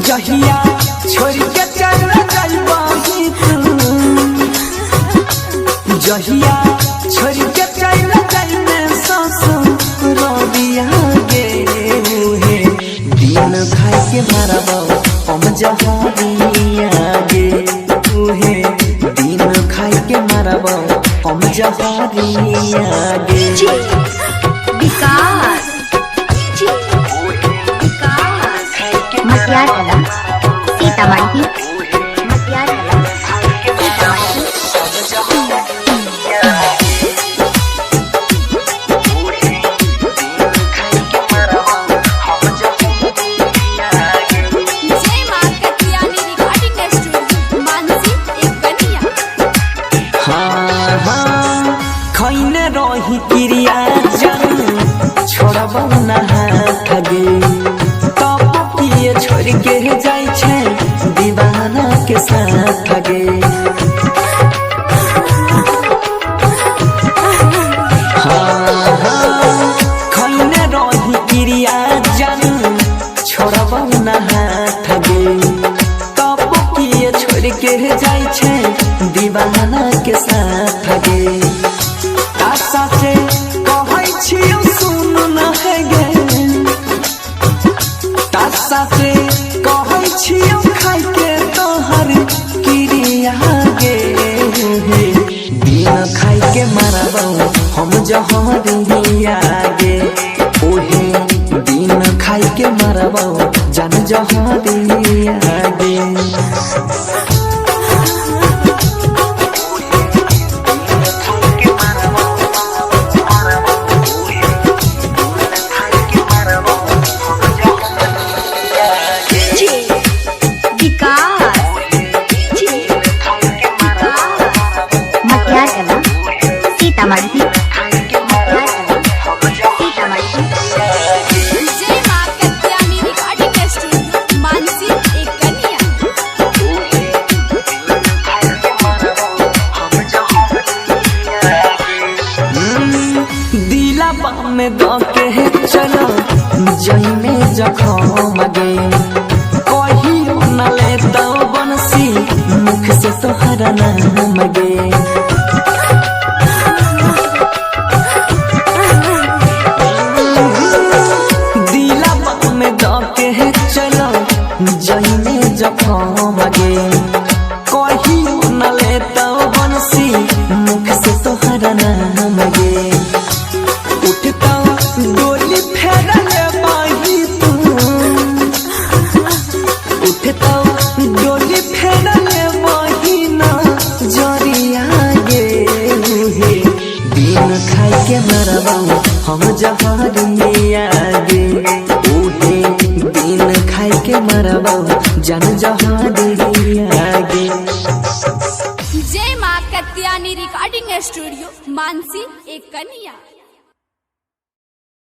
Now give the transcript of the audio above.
जहिया छोड़ के चल जाइबाही जहिया छोड़ के चल जाइने ससुर दिया गे उहे दिन खाए के मारबो हम जहरिया गे उहे दिन खाए के मारबो हम जहरिया गे विकास मटियार कला सीतामढ़ी मटियार कला खैने रही क्रिया जन छोड़बो ना हाथ गे तब किए छोड़ के जाय छे दीवाना के साथ गे खैने रही क्रिया जन छोड़बो ना हाथ गे तब किए छोड़ के जाय छे दीवाना के साथ गे साचे कहै छियौ सुन न गे साचे कहै छियौ खाइ के तोहर क्रिया गे दिन खाइ के मारबो हम जहरिया गे ओहे दिन खाइ के मारबो जान जहरिया गे सीतामढ़ी दिला में दके चलो जई में जखम गे कहियो न ले तो बंसी मुख से तोहरा नाम गे चलो जई में जखम गे कहियो न ले तो बंसी मुख से तोहरा नाम गे उठता डोली फेरले बाही तू उठता डोली फेरले बाही ना जरिया गे दिन खाई के मरबो हम जहरिया गे के मरबो जन जहरिया गे। जय मां कत्यानी रिकॉर्डिंग स्टूडियो मानसी एक कन्या।